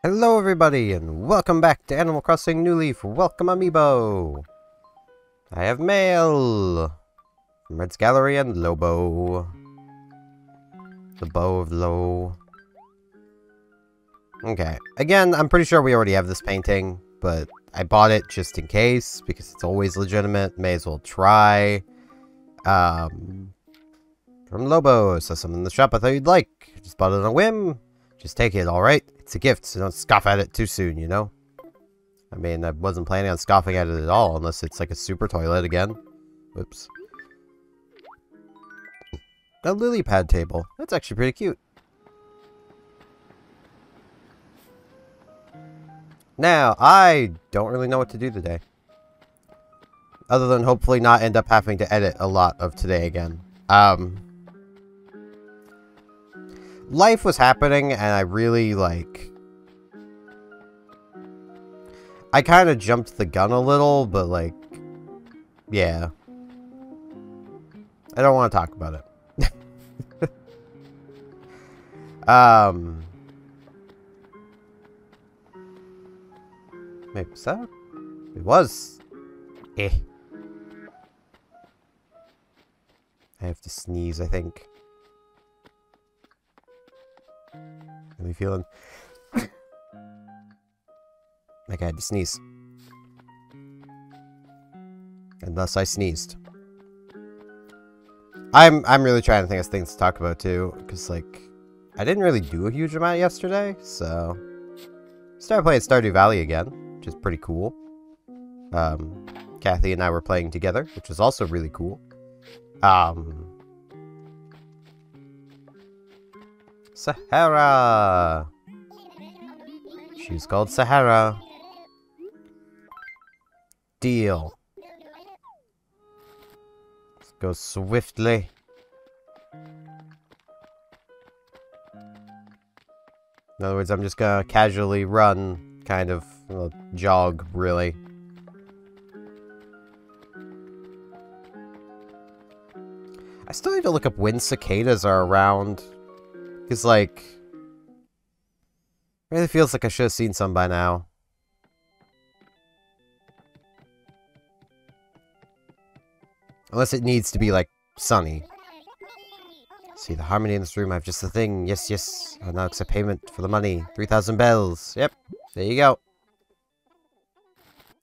Hello everybody, and welcome back to Animal Crossing New Leaf. Welcome Amiibo! I have mail! From Red's Gallery and Lobo. The Bow of Lo. Okay, again, I'm pretty sure we already have this painting, but I bought it just in case, because it's always legitimate. May as well try. From Lobo, says something in the shop I thought you'd like. Just bought it on a whim. Just take it, alright? It's a gift, so don't scoff at it too soon, you know? I mean, I wasn't planning on scoffing at it at all, unless it's like a super toilet again. Whoops. A lily pad table. That's actually pretty cute. Now, I don't really know what to do today. Other than hopefully not end up having to edit a lot of today again. Life was happening, and I really, like... I kind of jumped the gun a little, but, like... Yeah. I don't want to talk about it. Maybe was that? It was. Eh. I have to sneeze, I think. Really feeling like I had to sneeze. And thus I sneezed. I'm really trying to think of things to talk about too, because like I didn't really do a huge amount yesterday, so started playing Stardew Valley again, which is pretty cool. Kathy and I were playing together, which was also really cool. Sahara! She's called Sahara. Deal. Let's go swiftly. In other words, I'm just gonna casually run, kind of, well, jog, really. I still need to look up when cicadas are around. Because, like, it really feels like I should have seen some by now. Unless it needs to be, like, sunny. See, the harmony in this room, I have just the thing. Yes, yes. I'll now accept payment for the money. 3,000 bells. Yep. There you go.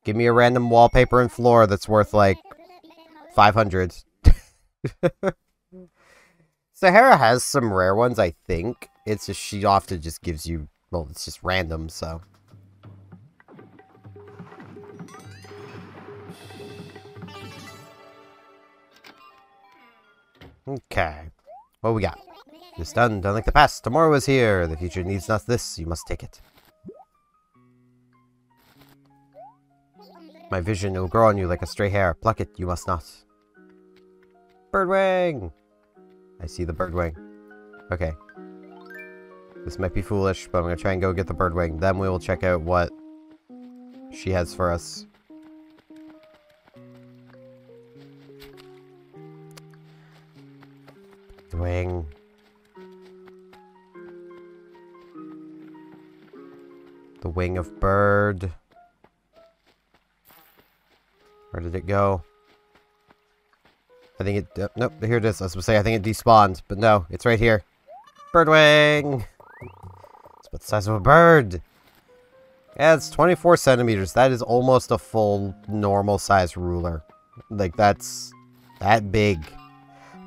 Give me a random wallpaper and floor that's worth, like, 500. Sahara has some rare ones, I think. It's just, she often just gives you, well, it's just random, so. Okay. What we got? This done like the past. Tomorrow is here. The future needs not this. You must take it. My vision will grow on you like a stray hair. Pluck it. You must not. Birdwing! I see the birdwing. Okay. This might be foolish, but I'm gonna try and go get the birdwing. Then we will check out what she has for us. Wing. The wing of bird. Where did it go? I think it... nope, here it is. I was going to say, I think it despawned. But no, it's right here. Birdwing! It's about the size of a bird. Yeah, it's 24 centimeters. That is almost a full normal size ruler. Like, that's that big.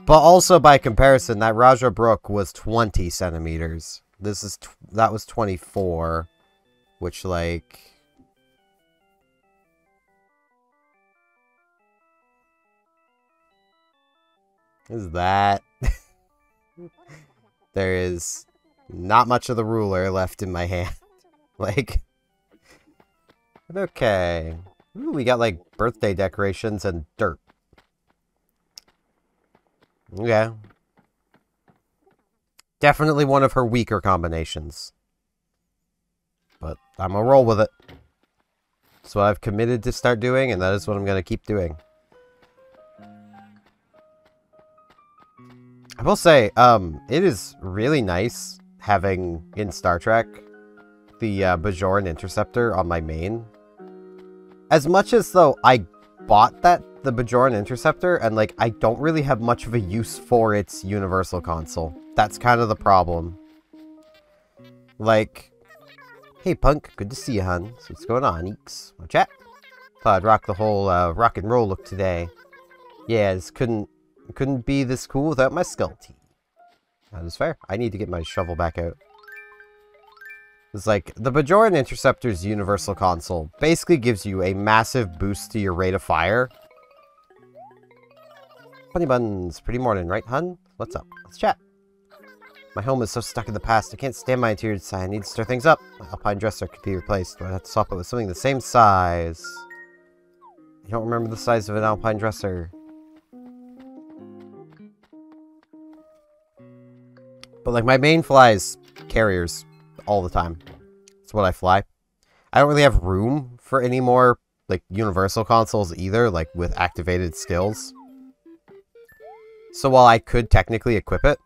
But also, by comparison, that Raja Brook was 20 centimeters. This is... that was 24. Which, like... is that? There is not much of the ruler left in my hand. Like... okay. Ooh, we got, like, birthday decorations and dirt. Okay. Definitely one of her weaker combinations. But I'm gonna roll with it. That's what I've committed to start doing, and that is what I'm gonna keep doing. I will say, it is really nice having, in Star Trek, the Bajoran Interceptor on my main. As much as, though, I bought the Bajoran Interceptor, and, like, I don't really have much of a use for its universal console. That's kind of the problem. Like, hey, Punk, good to see you, hun. So what's going on, Eeks? Want chat? Thought I'd rock the whole, rock and roll look today. Yeah, this couldn't be this cool without my skull tee. That is fair. I need to get my shovel back out. It's like, the Bajoran Interceptor's universal console basically gives you a massive boost to your rate of fire. Funny buns, pretty morning, right, hun? What's up? Let's chat. My home is so stuck in the past, I can't stand my interior design. I need to stir things up. My alpine dresser could be replaced, but I have to swap it with something the same size. You don't remember the size of an alpine dresser. But, like, my main flies carriers all the time. That's what I fly. I don't really have room for any more, like, universal consoles either, like, with activated skills. So while I could technically equip it,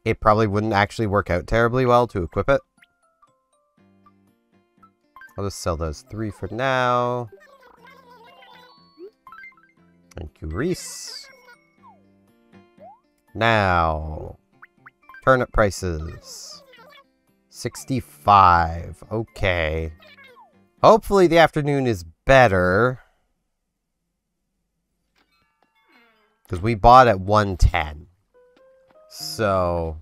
it probably wouldn't actually work out terribly well to equip it. I'll just sell those 3 for now. Thank you, Reese. Now, turnip prices. 65. Okay. Hopefully the afternoon is better. Because we bought at 110. So...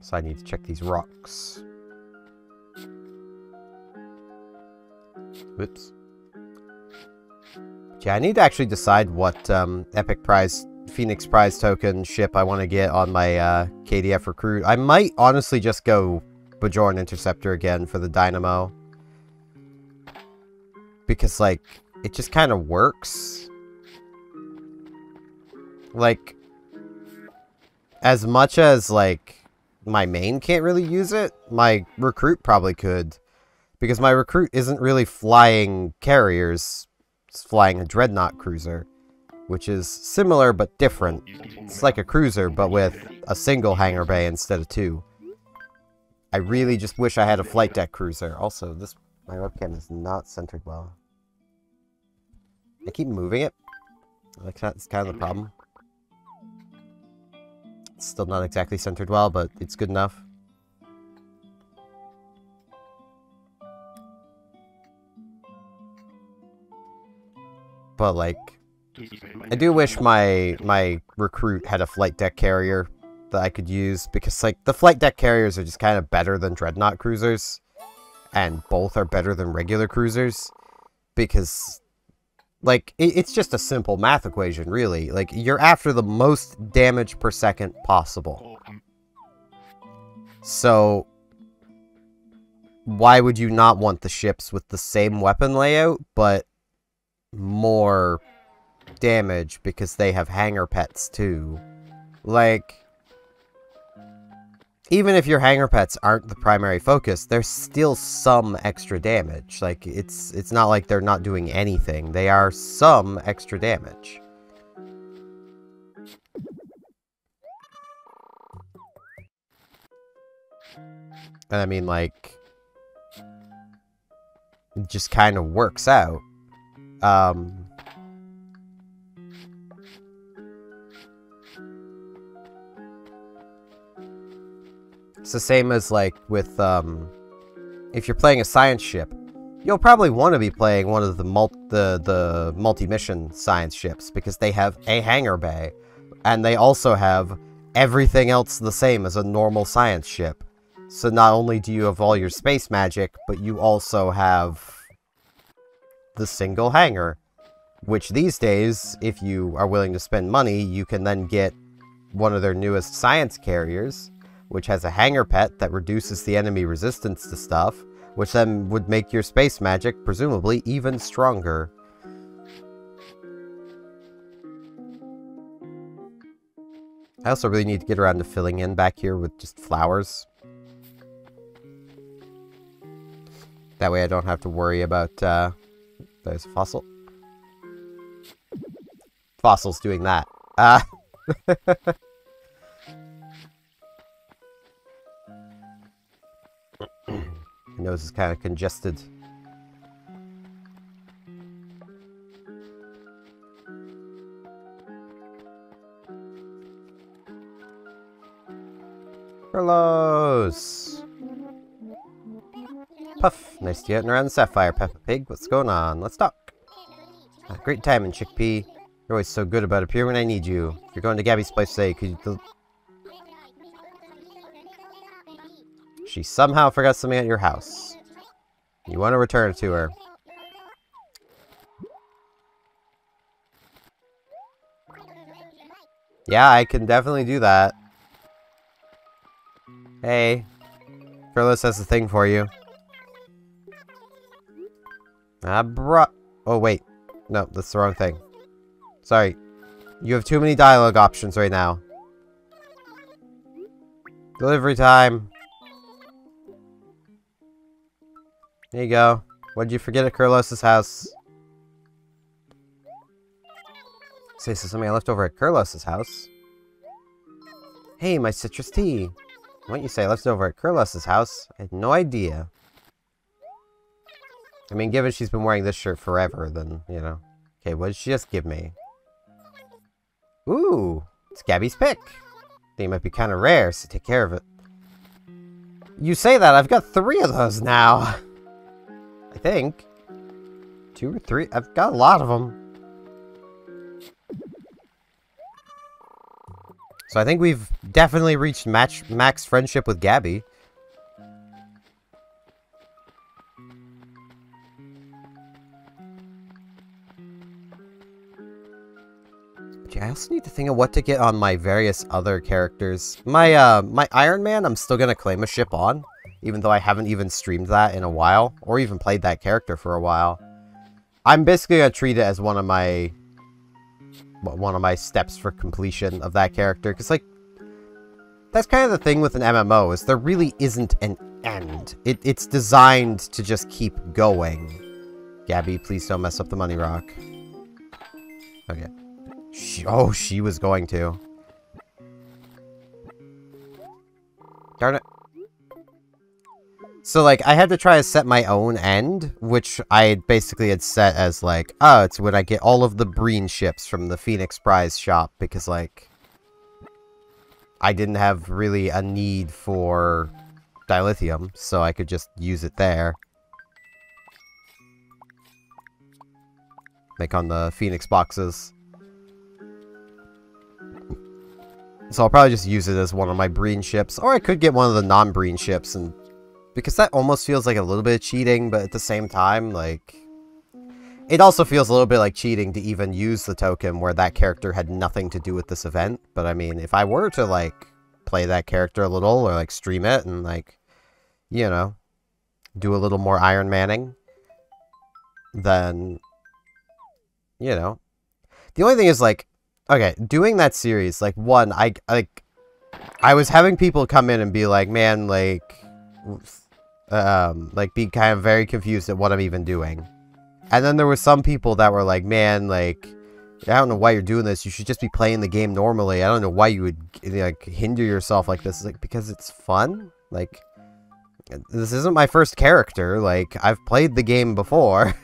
So I need to check these rocks. Whoops. Yeah, I need to actually decide what Epic Prize, Phoenix Prize token ship I want to get on my KDF recruit. I might honestly just go Bajoran Interceptor again for the Dynamo. Because, like, it just kind of works. Like, as much as, like, my main can't really use it, my recruit probably could. Because my recruit isn't really flying carriers. It's flying a dreadnought cruiser. Which is similar but different. It's like a cruiser, but with a single hangar bay instead of 2. I really just wish I had a flight deck cruiser. Also, my webcam is not centered well. I keep moving it. Like, that's kind of the problem. It's still not exactly centered well, but it's good enough. But, like, I do wish my recruit had a flight deck carrier that I could use, because, like, the flight deck carriers are just kind of better than dreadnought cruisers, and both are better than regular cruisers, because, like, it's just a simple math equation, really. Like, you're after the most damage per second possible. So, why would you not want the ships with the same weapon layout, but more damage because they have hangar pets too? Like, even if your hangar pets aren't the primary focus, there's still some extra damage. Like, it's not like they're not doing anything. They are some extra damage. And I mean, like, it just kind of works out. It's the same as, like, with, if you're playing a science ship, you'll probably want to be playing one of the multi-mission science ships, because they have a hangar bay, and they also have everything else the same as a normal science ship. So not only do you have all your space magic, but you also have the single hangar, which these days, if you are willing to spend money, you can then get one of their newest science carriers, which has a hangar pet that reduces the enemy resistance to stuff, which then would make your space magic, presumably, even stronger. I also really need to get around to filling in back here with just flowers. That way I don't have to worry about, there's a fossil. Fossil's doing that. My nose is kind of congested. Carlos! Puff, nice to get around the Sapphire, Peppa Pig. What's going on? Let's talk. Great timing, Chickpea. You're always so good about appearing when I need you. If you're going to Gabby's place today, could you... She somehow forgot something at your house. You want to return it to her. Yeah, I can definitely do that. Hey. Carlos has a thing for you. Oh, wait. No, that's the wrong thing. Sorry. You have too many dialogue options right now. Delivery time. There you go. What did you forget at Carlos's house? Say, so something I left over at Carlos's house. Hey, my citrus tea. What you say I left it over at Carlos's house? I had no idea. I mean, given she's been wearing this shirt forever, then, you know. Okay, what did she just give me? Ooh, it's Gabby's pick. They might be kind of rare, so take care of it. You say that, I've got 3 of those now. I think. 2 or 3, I've got a lot of them. So I think we've definitely reached max friendship with Gabby. But yeah, I also need to think of what to get on my various other characters. My my Iron Man, I'm still gonna claim a ship on, even though I haven't even streamed that in a while, or even played that character for a while. I'm basically gonna treat it as one of my steps for completion of that character, because like that's kind of the thing with an MMO, is there really isn't an end. It's designed to just keep going. Gabby, please don't mess up the money rock. Okay. She was going to. Darn it. So, like, I had to try to set my own end, which I basically had set as, like, oh, it's when I get all of the Breen ships from the Phoenix Prize shop, because, like, I didn't have really a need for dilithium, so I could just use it there. Like on the Phoenix boxes. So I'll probably just use it as one of my Breen ships, or I could get one of the non-Breen ships, and because that almost feels like a little bit of cheating, but at the same time, like, it also feels a little bit like cheating to even use the token where that character had nothing to do with this event. But I mean, if I were to, like, play that character a little, or, like, stream it, and, like, you know, do a little more Iron Manning, then, you know. The only thing is, like, okay, doing that series, like, one, I was having people come in and be like, man, like, be kind of very confused at what I'm even doing. And then there were some people that were like, man, like, I don't know why you're doing this. You should just be playing the game normally. I don't know why you would, like, hinder yourself like this. It's like, because it's fun. Like, this isn't my first character. Like, I've played the game before.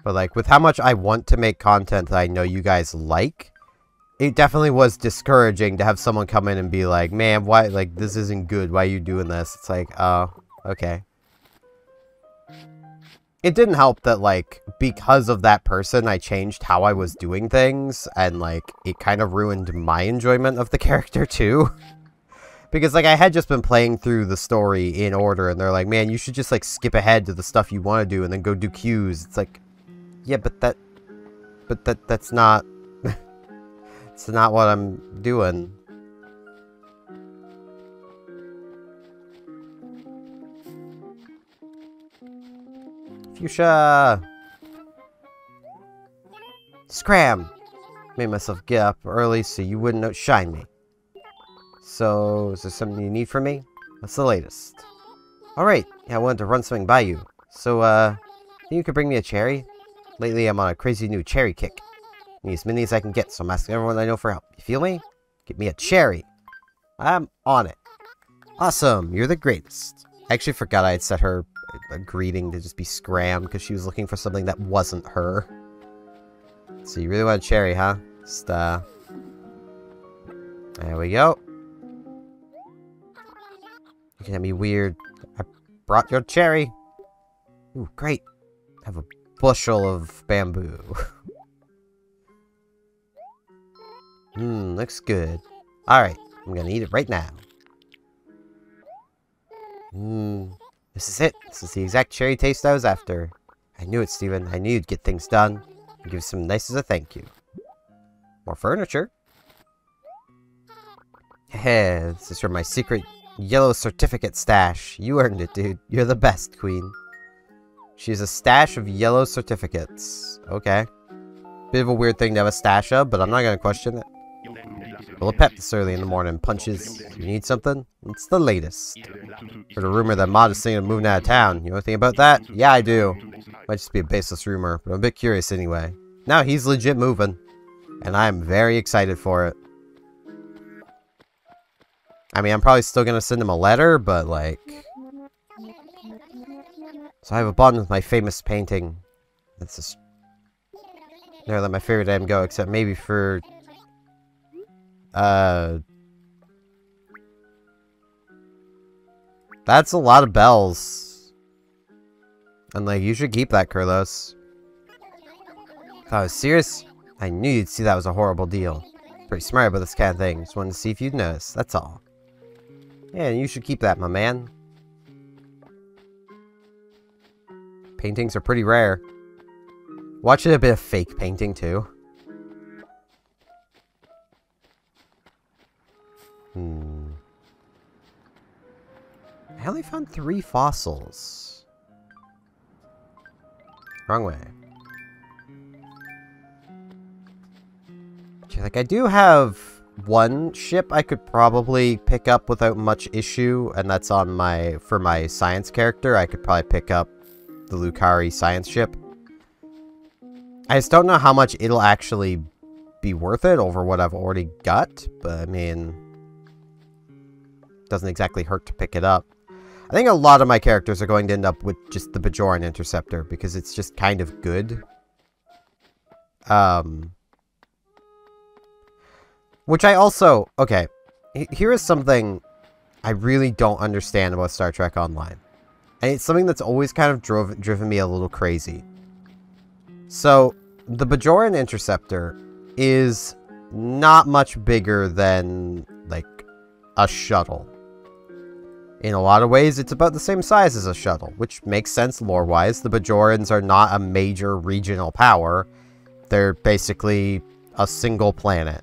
But, like, with how much I want to make content that I know you guys like, it definitely was discouraging to have someone come in and be like, man, why, like, this isn't good. Why are you doing this? It's like, oh, okay. It didn't help that, like, because of that person, I changed how I was doing things, and, like, it kind of ruined my enjoyment of the character, too. Because, like, I had just been playing through the story in order, and they're like, man, you should just, like, skip ahead to the stuff you want to do, and then go do queues. It's like, yeah, but that's not... It's not what I'm doing. Fuchsia! Scram! Made myself get up early so you wouldn't outshine me. So, is there something you need from me? What's the latest? Alright, yeah, I wanted to run something by you. So, think you could bring me a cherry? Lately, I'm on a crazy new cherry kick. I need as many as I can get, so I'm asking everyone I know for help. You feel me? Get me a cherry. I'm on it. Awesome, you're the greatest. I actually forgot I had set her a greeting to just be Scram, because she was looking for something that wasn't her. So you really want a cherry, huh? Just, there we go. Looking at me weird. I brought your cherry. Ooh, great. I have a bushel of bamboo. Looks good. Alright, I'm gonna eat it right now. This is it. This is the exact cherry taste I was after. I knew it, Steven. I knew you'd get things done. And give some nice as a thank you. More furniture. Heh, this is from my secret yellow certificate stash. You earned it, dude. You're the best, Queen. She has a stash of yellow certificates. Okay. Bit of a weird thing to have a stash of, but I'm not gonna question it. Well, a pep this early in the morning. Punches. You need something? It's the latest. Heard a rumor that Mod is thinking of moving out of town. You know anything about that? Yeah, I do. Might just be a baseless rumor, but I'm a bit curious anyway. Now he's legit moving. And I'm very excited for it. I mean, I'm probably still gonna send him a letter, but like... So I have a bond with my famous painting. That's just... Never let my favorite item go, except maybe for... That's a lot of bells. And like, you should keep that, Kurlos. If I was serious, I knew you'd see that was a horrible deal. Pretty smart about this kind of thing. Just wanted to see if you'd notice, that's all. Yeah, you should keep that, my man. Paintings are pretty rare. Watch it a bit of fake painting, too. I only found 3 fossils. Wrong way. Like, I do have one ship I could probably pick up without much issue, and that's on my, for my science character, I could probably pick up the Lucari science ship. I just don't know how much it'll actually be worth it over what I've already got, but I mean, doesn't exactly hurt to pick it up. I think a lot of my characters are going to end up with just the Bajoran Interceptor, because it's just kind of good. Which I also... Okay, here is something I really don't understand about Star Trek Online. And it's something that's always kind of driven me a little crazy. So, the Bajoran Interceptor is not much bigger than, like, a shuttle. In a lot of ways, it's about the same size as a shuttle, which makes sense lore-wise. The Bajorans are not a major regional power. They're basically a single planet.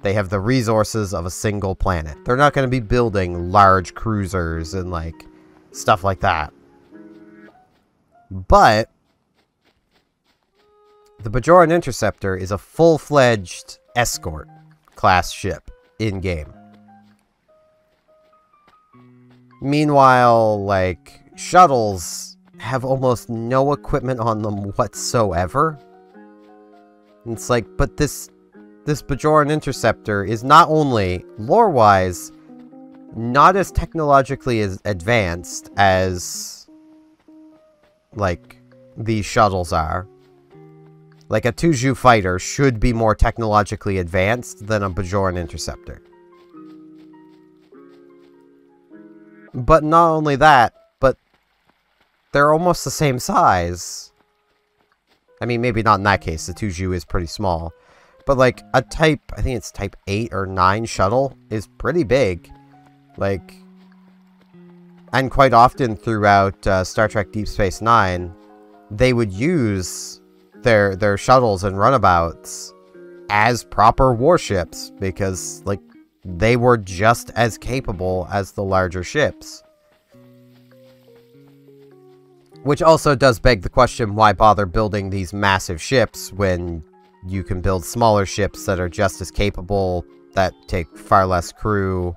They have the resources of a single planet. They're not going to be building large cruisers and, like, stuff like that. But the Bajoran Interceptor is a full-fledged escort class ship in-game. Meanwhile, like, shuttles have almost no equipment on them whatsoever. And it's like, but this Bajoran Interceptor is not only, lore-wise, not as technologically as advanced as, like, these shuttles are. Like, a Tuju fighter should be more technologically advanced than a Bajoran Interceptor. But not only that, but they're almost the same size. I mean, maybe not in that case. The Tuju is pretty small. But, like, a type, I think it's type 8 or 9 shuttle is pretty big. Like, and quite often throughout Star Trek Deep Space Nine, they would use their shuttles and runabouts as proper warships, because, like, they were just as capable as the larger ships. Which also does beg the question, why bother building these massive ships when you can build smaller ships that are just as capable, that take far less crew.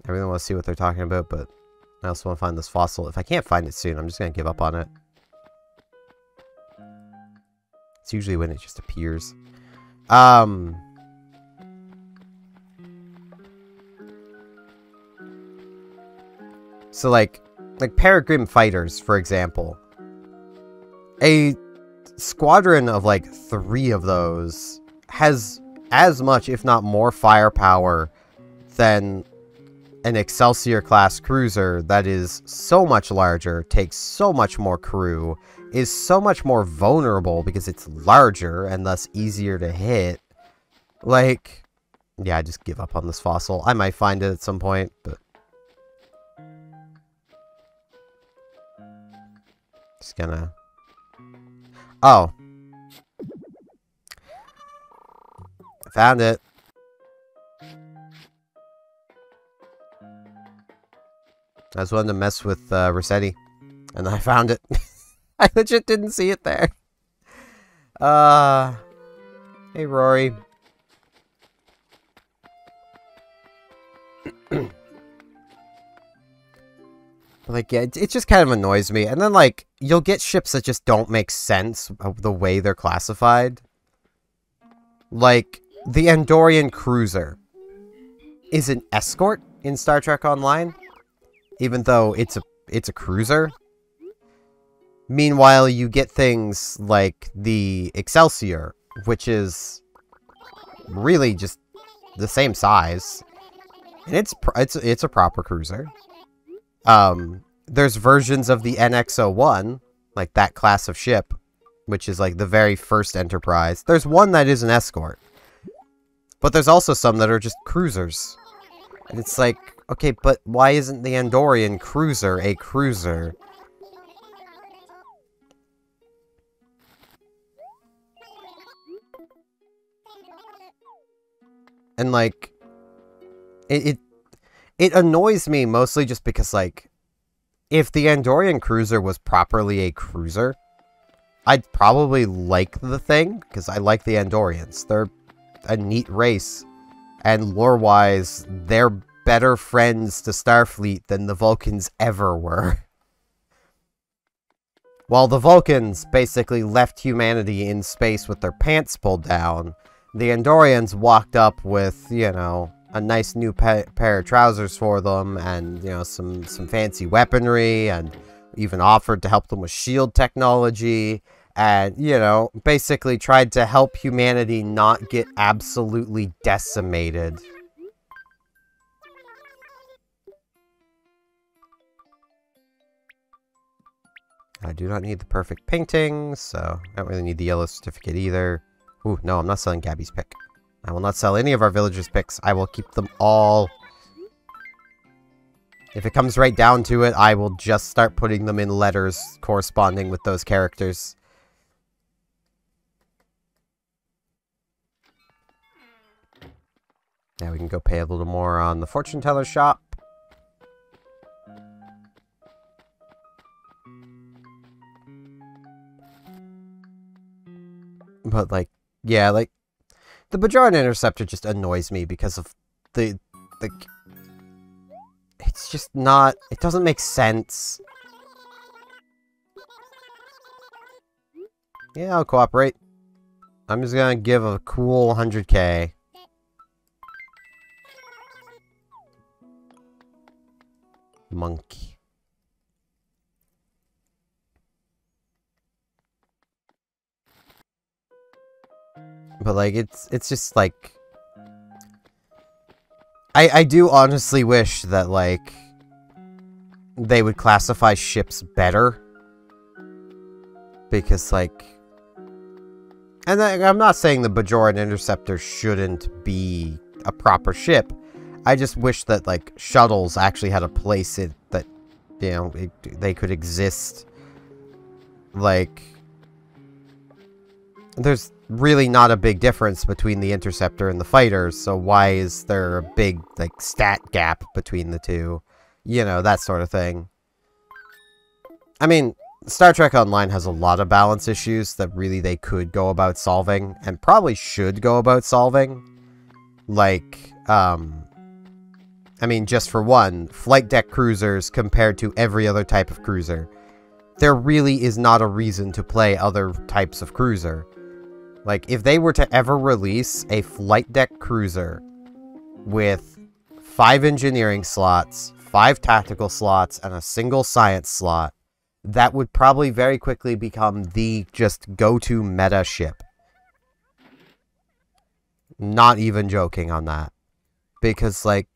I really want to see what they're talking about, but I also want to find this fossil. If I can't find it soon, I'm just going to give up on it. It's usually when it just appears. So, like Peregrine fighters, for example. A squadron of, like, 3 of those has as much, if not more, firepower than an Excelsior-class cruiser that is so much larger, takes so much more crew, is so much more vulnerable because it's larger and thus easier to hit. Like, yeah, I just give up on this fossil. I might find it at some point, but... Just gonna... Oh. I found it. I was wanting to mess with Rossetti, and I found it. I legit didn't see it there. Hey, Rory. Like, yeah, it just kind of annoys me. And then, like, you'll get ships that just don't make sense of the way they're classified. Like, the Andorian cruiser is an escort in Star Trek Online, even though it's a cruiser. Meanwhile, you get things like the Excelsior, which is really just the same size, and it's a proper cruiser. There's versions of the NX-01, like that class of ship, which is like the very first Enterprise. There's one that is an escort, but there's also some that are just cruisers. And it's like, okay, but why isn't the Andorian cruiser a cruiser? And like, it annoys me mostly just because, like, if the Andorian cruiser was properly a cruiser, I'd probably like the thing, because I like the Andorians. They're a neat race, and lore-wise, they're better friends to Starfleet than the Vulcans ever were. While the Vulcans basically left humanity in space with their pants pulled down, the Andorians walked up with, you know, a nice new pair of trousers for them, and, you know, some fancy weaponry, and even offered to help them with shield technology, and, you know, basically tried to help humanity not get absolutely decimated. I do not need the perfect painting, so I don't really need the yellow certificate either. Ooh, no, I'm not selling Gabby's pick. I will not sell any of our villagers' picks. I will keep them all. If it comes right down to it, I will just start putting them in letters corresponding with those characters. Now we can go pay a little more on the fortune teller shop. But, like, yeah, like, the Bajoran Interceptor just annoys me because of the it's just not, it doesn't make sense. Yeah, I'll cooperate. I'm just gonna give a cool 100k. Monkey. But, like, it's just, like... I do honestly wish that, like, they would classify ships better. Because, like... And I'm not saying the Bajoran Interceptor shouldn't be a proper ship. I just wish that, like, shuttles actually had a place that, you know, they could exist. Like... There's really not a big difference between the interceptor and the fighters, so why is there a big, like, stat gap between the two? You know, that sort of thing. I mean, Star Trek Online has a lot of balance issues that really they could go about solving, and probably should go about solving. Like, I mean, just for one, flight deck cruisers compared to every other type of cruiser. There really is not a reason to play other types of cruiser. Like, if they were to ever release a flight deck cruiser with 5 engineering slots, 5 tactical slots, and a single science slot, that would probably very quickly become the just go-to meta ship. Not even joking on that. Because, like,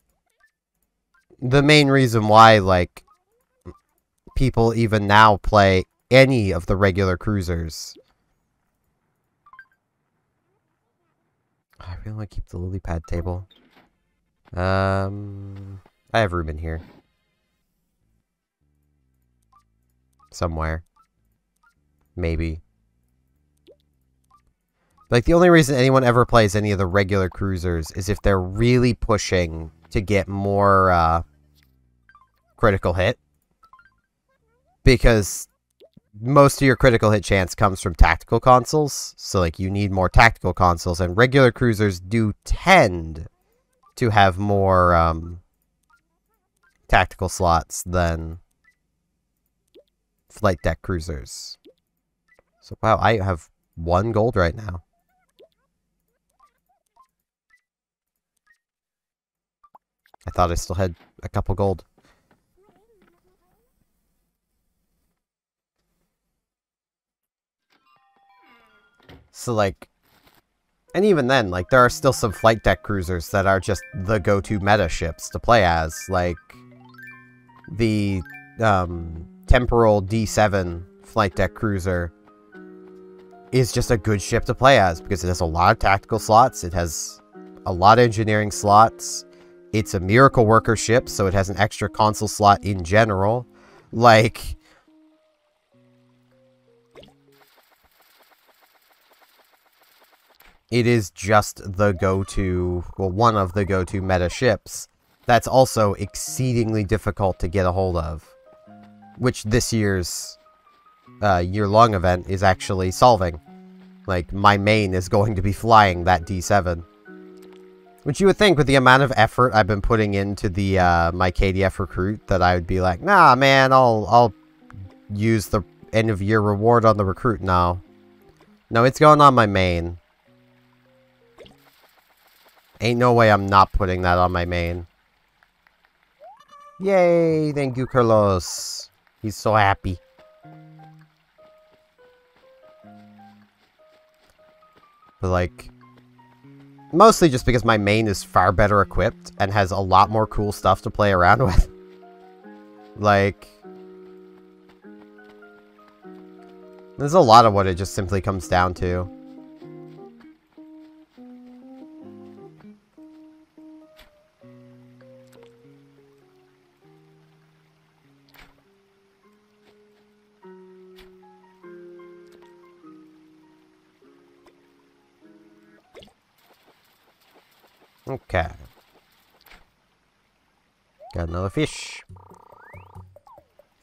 the main reason why, like, people even now play any of the regular cruisers. I really want to keep the lily pad table. I have room in here. Somewhere. Maybe. Like, the only reason anyone ever plays any of the regular cruisers is if they're really pushing to get more, critical hit. Because most of your critical hit chance comes from tactical consoles. So, like, you need more tactical consoles. And regular cruisers do tend to have more, tactical slots than flight deck cruisers. So, wow, I have 1 gold right now. I thought I still had a couple gold. So, like, and even then, like, there are still some flight deck cruisers that are just the go-to meta ships to play as. Like, the, Temporal D7 flight deck cruiser is just a good ship to play as because it has a lot of tactical slots, it has a lot of engineering slots, it's a miracle worker ship, so it has an extra console slot in general. Like, it is just the go-to, well, one of the go-to meta ships that's also exceedingly difficult to get a hold of. Which this year's year-long event is actually solving. Like, my main is going to be flying that D7. Which you would think, with the amount of effort I've been putting into the my KDF recruit, that I would be like, nah, man, I'll use the end-of-year reward on the recruit now. No, it's going on my main. Ain't no way I'm not putting that on my main. Yay! Thank you, Carlos. He's so happy. But, like, mostly just because my main is far better equipped and has a lot more cool stuff to play around with. Like, there's a lot of what it just simply comes down to. Okay. Got another fish.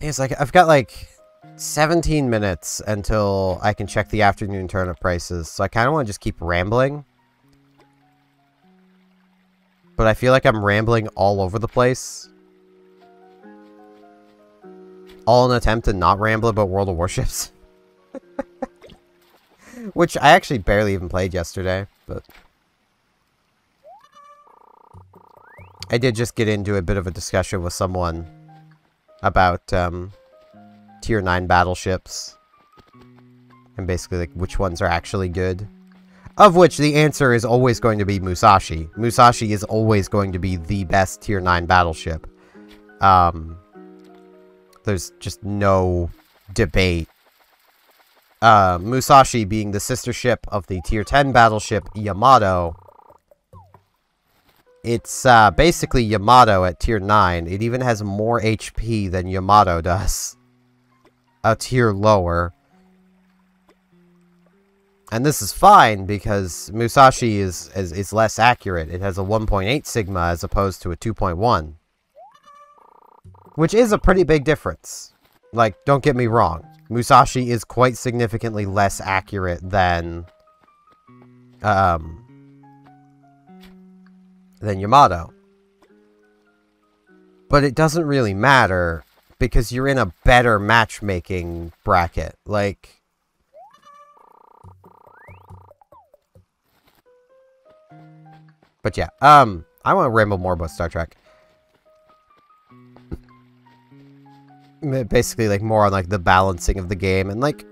It's like, I've got like 17 minutes until I can check the afternoon turnip prices, so I kind of want to just keep rambling. But I feel like I'm rambling all over the place. All in an attempt to not ramble about World of Warships. Which I actually barely even played yesterday, but I did just get into a bit of a discussion with someone about tier 9 battleships and basically like which ones are actually good. Of which the answer is always going to be Musashi. Musashi is always going to be the best tier 9 battleship. There's just no debate. Musashi being the sister ship of the tier 10 battleship Yamato. It's basically Yamato at tier 9. It even has more HP than Yamato does. A tier lower. And this is fine because Musashi is less accurate. It has a 1.8 sigma as opposed to a 2.1. Which is a pretty big difference. Like, don't get me wrong. Musashi is quite significantly less accurate than Yamato. But it doesn't really matter because you're in a better matchmaking bracket. Like, but yeah, I want to ramble more about Star Trek. Basically, like, more on, like, the balancing of the game. And, like,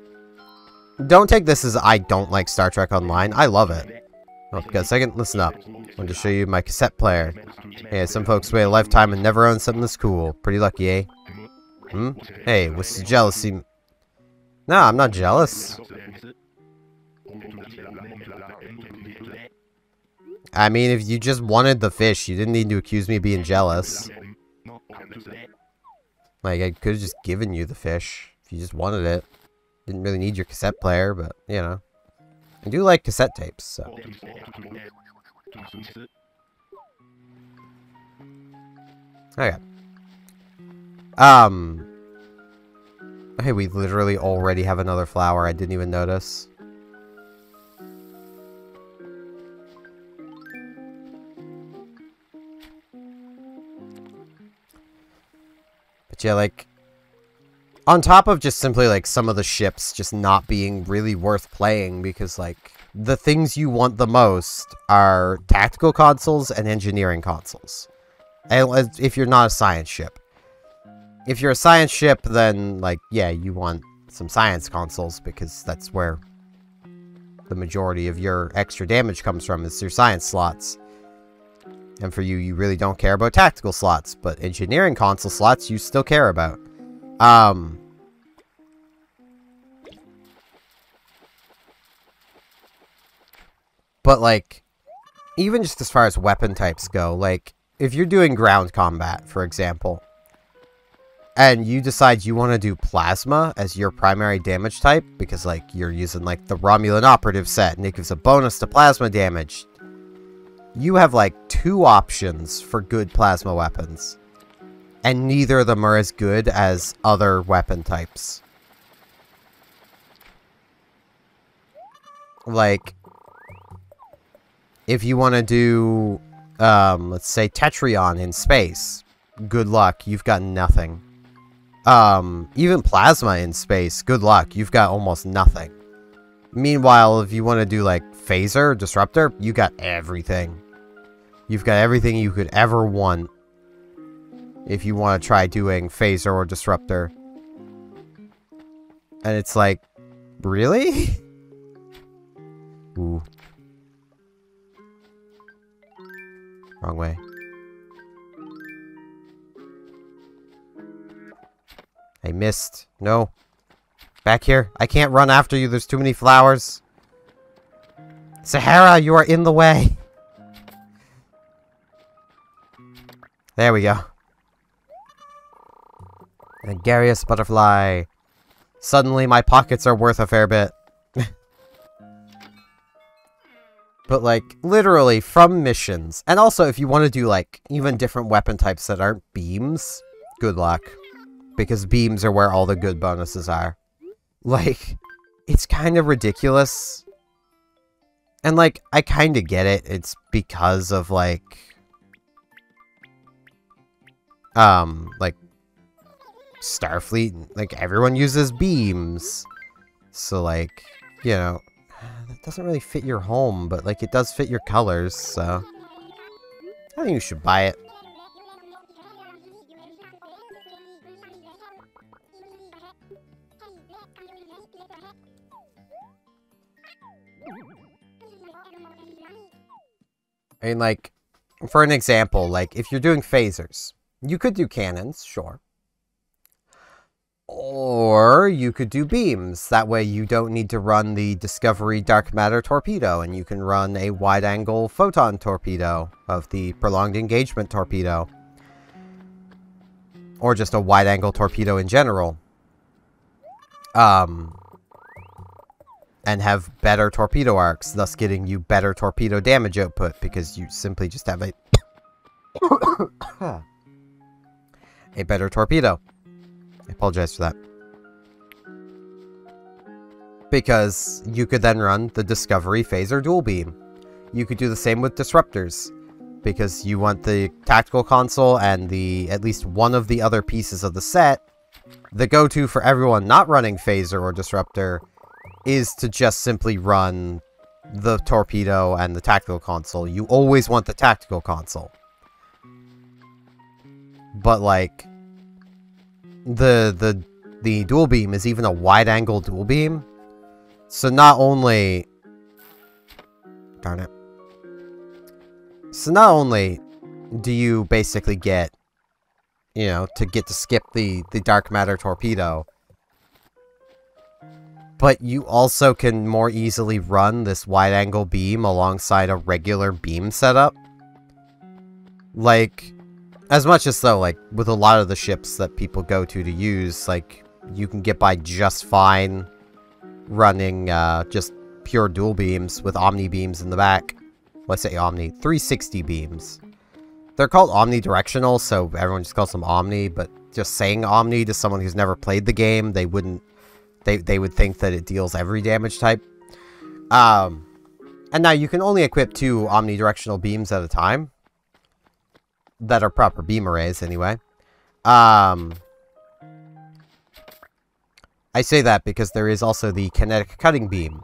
don't take this as I don't like Star Trek Online. I love it. Oh, got a second? Listen up. I want to show you my cassette player. Yeah, some folks wait a lifetime and never own something this cool. Pretty lucky, eh? Hmm? Hey, what's the jealousy? No, I'm not jealous. I mean, if you just wanted the fish, you didn't need to accuse me of being jealous. Like, I could have just given you the fish if you just wanted it. Didn't really need your cassette player, but, you know. I do like cassette tapes, so. Okay. Hey, we literally already have another flower. I didn't even notice. But yeah, like, on top of just simply, like, some of the ships just not being really worth playing because, like, the things you want the most are tactical consoles and engineering consoles. And if you're not a science ship. If you're a science ship, then, like, yeah, you want some science consoles because that's where the majority of your extra damage comes from, is your science slots. And for you, you really don't care about tactical slots, but engineering console slots you still care about. But, like, even just as far as weapon types go, like, if you're doing ground combat, for example, and you decide you want to do plasma as your primary damage type, because, like, you're using, like, the Romulan operative set, and it gives a bonus to plasma damage, you have, like, 2 options for good plasma weapons. And neither of them are as good as other weapon types. Like, if you want to do, let's say, Tetrion in space, good luck, you've got nothing. Even Plasma in space, good luck, you've got almost nothing. Meanwhile, if you want to do, like, Phaser, Disruptor, you got everything. You've got everything you could ever want. If you want to try doing Phaser or Disruptor. And it's like, really? Ooh. Wrong way. I missed. No. Back here. I can't run after you. There's too many flowers. Sahara, you are in the way. There we go. A gregarious butterfly. Suddenly my pockets are worth a fair bit. But, like, literally from missions. And also, if you want to do, like, even different weapon types that aren't beams, good luck. Because beams are where all the good bonuses are. Like, it's kind of ridiculous. And, like, I kind of get it. It's because of, like, Starfleet, like, everyone uses beams. So, like, you know, that doesn't really fit your home, but, like, it does fit your colors, so I think you should buy it. I mean, like, for an example, like, if you're doing phasers, you could do cannons, sure. Or you could do beams. That way you don't need to run the Discovery Dark Matter torpedo, and you can run a wide-angle photon torpedo of the Prolonged Engagement torpedo. Or just a wide-angle torpedo in general. and have better torpedo arcs, thus getting you better torpedo damage output, because you simply just have a a better torpedo. I apologize for that. Because you could then run the Discovery Phaser Dual Beam. You could do the same with Disruptors, because you want the tactical console and at least one of the other pieces of the set. The go-to for everyone not running Phaser or Disruptor is to just simply run the torpedo and the tactical console. You always want the tactical console. But, like, the dual beam is even a wide-angle dual beam. So not only... Darn it. So not only do you basically get, you know, to skip the dark matter torpedo, but you also can more easily run this wide-angle beam alongside a regular beam setup. Like, as much as though, like, with a lot of the ships that people go to use, like, you can get by just fine running just pure dual beams with omni beams in the back. Let's say omni. 360 beams. They're called omnidirectional, so everyone just calls them omni, but just saying omni to someone who's never played the game, they wouldn't... They would think that it deals every damage type. And now you can only equip 2 omnidirectional beams at a time. That are proper beam arrays, anyway. I say that because there is also the kinetic cutting beam,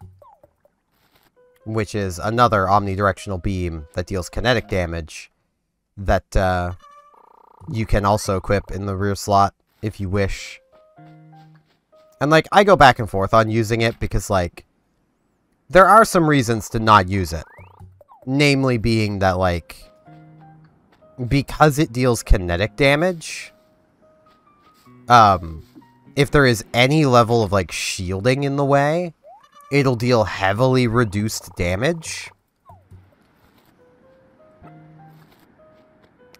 which is another omnidirectional beam that deals kinetic damage that you can also equip in the rear slot if you wish. And, like, I go back and forth on using it because, like, there are some reasons to not use it. Namely being that, like, because it deals kinetic damage, if there is any level of, like, shielding in the way, it'll deal heavily reduced damage.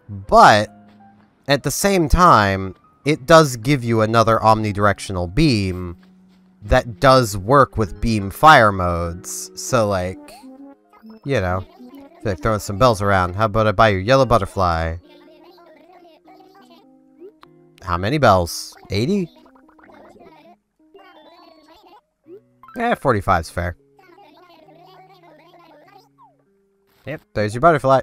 But, at the same time, it does give you another omnidirectional beam that does work with beam fire modes. So, like, you know, I feel like throwing some bells around. How about I buy your yellow butterfly? How many bells? 80? 45's fair. Yep, there's your butterfly.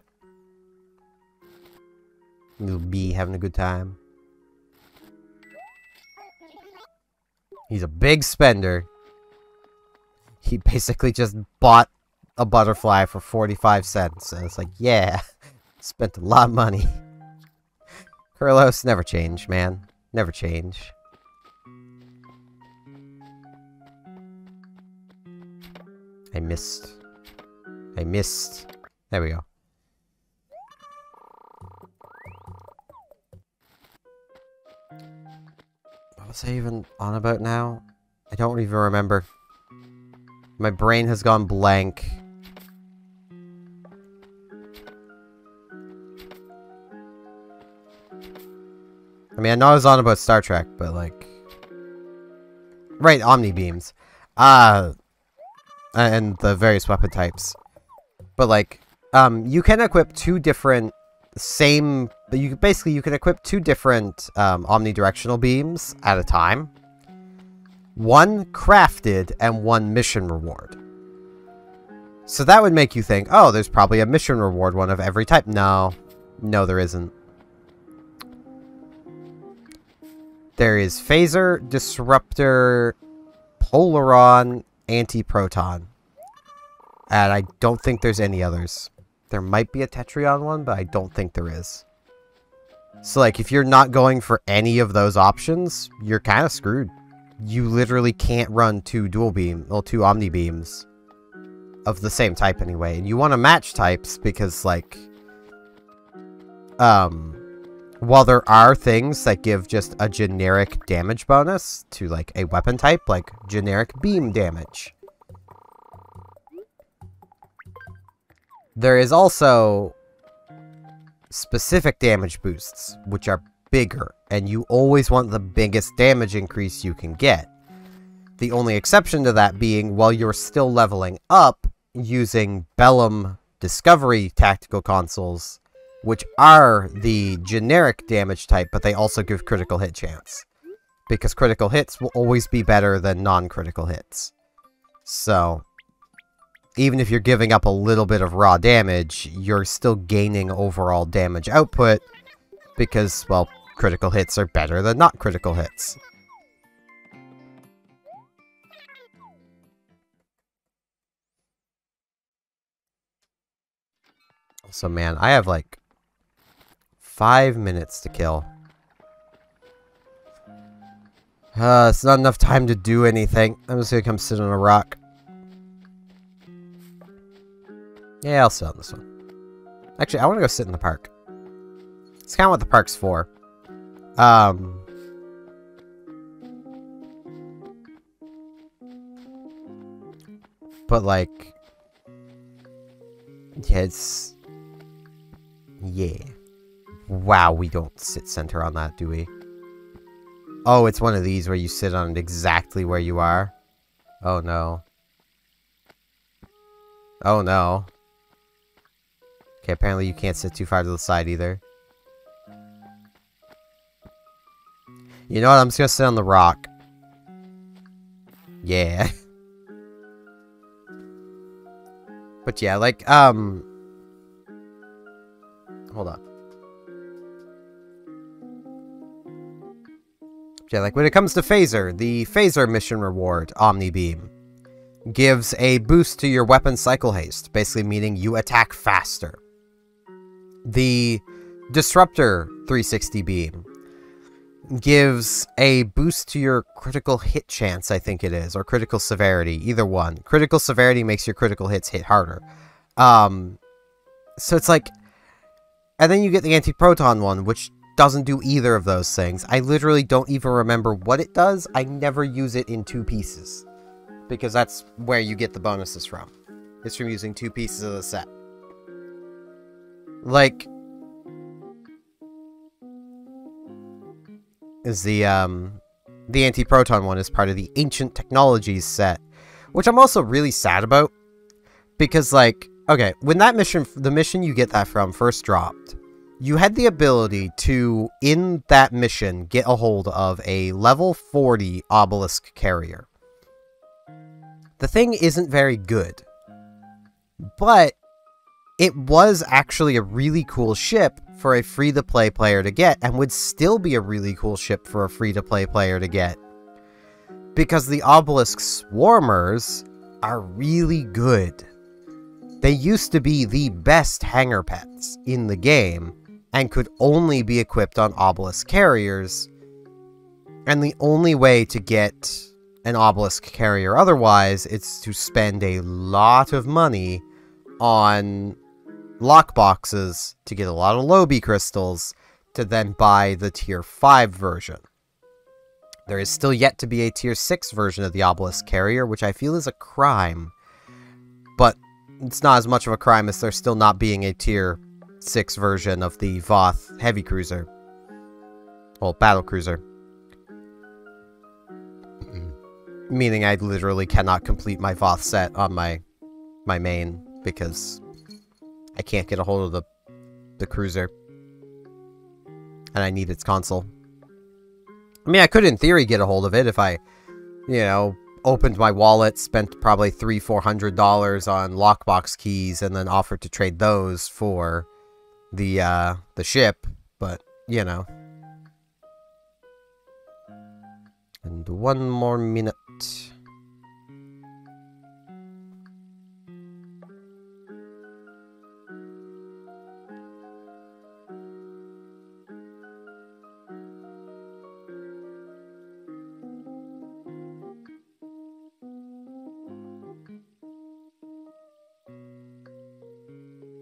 Little bee having a good time. He's a big spender. He basically just bought a butterfly for 45 cents. And it's like, yeah, spent a lot of money. Kurlos, never change, man. Never change. I missed. There we go. What was I even on about now? I don't even remember. My brain has gone blank. I mean, I know I was on about Star Trek, but, like... Right, Omni Beams. And the various weapon types. But, like, you can equip 2 different... You can equip 2 different omnidirectional beams at a time. One crafted and one mission reward. So that would make you think, oh, there's probably a mission reward one of every type. No. No, there isn't. There is Phaser, Disruptor, Polaron, Anti-Proton. And I don't think there's any others. There might be a Tetrion one, but I don't think there is. So, like, if you're not going for any of those options, you're kind of screwed. You literally can't run 2 2 Omni Beams of the same type anyway. And you want to match types because, like, while there are things that give just a generic damage bonus to, like, a weapon type, like generic beam damage, there is also specific damage boosts, which are bigger, and you always want the biggest damage increase you can get. The only exception to that being while you're still leveling up using Bellum Discovery tactical consoles, which are the generic damage type, but they also give critical hit chance. Because critical hits will always be better than non-critical hits. So, even if you're giving up a little bit of raw damage, you're still gaining overall damage output, because, well, critical hits are better than not critical hits. So, man, I have, like, 5 minutes to kill. It's not enough time to do anything. I'm just gonna come sit on a rock. Yeah, I'll sit on this one. Actually, I want to go sit in the park. It's kind of what the park's for. But, like... yeah, it's... yeah. Wow, we don't sit center on that, do we? Oh, it's one of these where you sit on it exactly where you are? Oh, no. Oh, no. Okay, apparently you can't sit too far to the side either. You know what? I'm just gonna sit on the rock. Yeah. But yeah, like, hold up. Yeah, like, when it comes to Phaser, the Phaser mission reward, Omni Beam, gives a boost to your weapon cycle haste, basically meaning you attack faster. The Disruptor 360 Beam gives a boost to your critical hit chance, I think it is, or critical severity, either one. Critical severity makes your critical hits hit harder. So it's like... and then you get the Anti-Proton one, which doesn't do either of those things. I literally don't even remember what it does. I never use it in 2 pieces. Because that's where you get the bonuses from. It's from using 2 pieces of the set. Like... is the Anti-Proton one is part of the Ancient Technologies set. Which I'm also really sad about. Because, like... okay, when that mission... the mission you get that from first dropped... you had the ability to, in that mission, get a hold of a level 40 obelisk carrier. The thing isn't very good, but it was actually a really cool ship for a free-to-play player to get, and would still be a really cool ship for a free-to-play player to get. Because the obelisk swarmers are really good. They used to be the best hangar pets in the game, and could only be equipped on obelisk carriers, and the only way to get an obelisk carrier otherwise is to spend a lot of money on lockboxes to get a lot of Lobby crystals to then buy the tier 5 version. There is still yet to be a tier 6 version of the obelisk carrier, which I feel is a crime, but it's not as much of a crime as there still not being a tier 6 version of the Voth heavy cruiser. Well, battle cruiser. Meaning I literally cannot complete my Voth set on my main, because I can't get a hold of the cruiser. And I need its console. I mean, I could in theory get a hold of it if I, you know, opened my wallet, spent probably $300-400 on lockbox keys, and then offered to trade those for the ship, but, you know. And 1 more minute.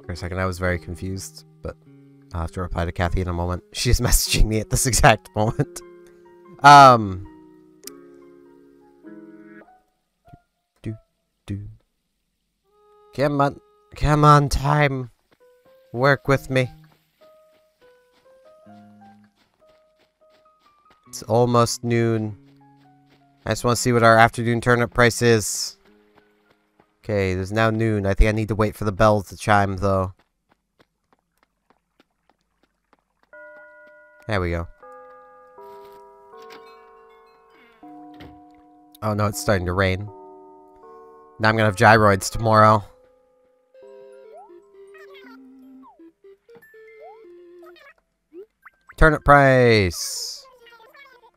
For a second, I was very confused, but I'll have to reply to Kathy in a moment. She's messaging me at this exact moment. Come on, time. Work with me. It's almost noon. I just want to see what our afternoon turnip price is. Okay, there's now noon. I think I need to wait for the bells to chime, though. There we go. Oh no, it's starting to rain. Now I'm gonna have gyroids tomorrow. Turnip price.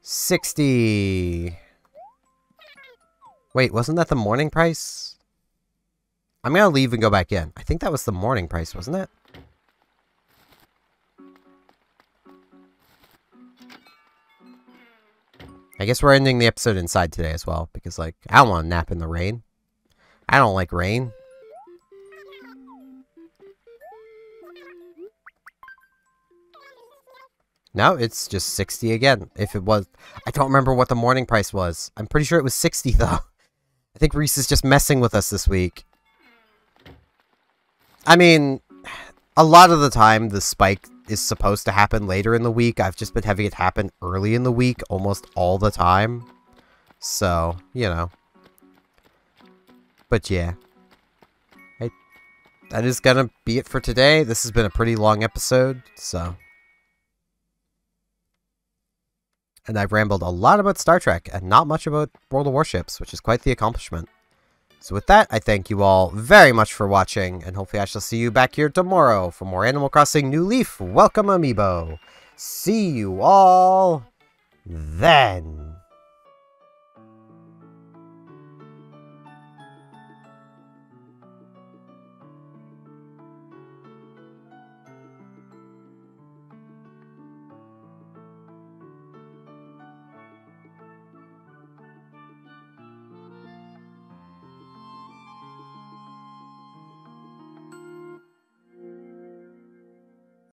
60. Wait, wasn't that the morning price? I'm gonna leave and go back in. I think that was the morning price, wasn't it? I guess we're ending the episode inside today as well, because, like, I don't want to nap in the rain. I don't like rain. No, it's just 60 again. If it was... I don't remember what the morning price was. I'm pretty sure it was 60, though. I think Reese is just messing with us this week. I mean, a lot of the time, the spike is supposed to happen later in the week. I've just been having it happen early in the week almost all the time. So, you know. But yeah. That is gonna be it for today. This has been a pretty long episode, so. And I've rambled a lot about Star Trek and not much about World of Warships, which is quite the accomplishment. So with that, I thank you all very much for watching, and hopefully I shall see you back here tomorrow for more Animal Crossing New Leaf. Welcome, Amiibo. See you all then.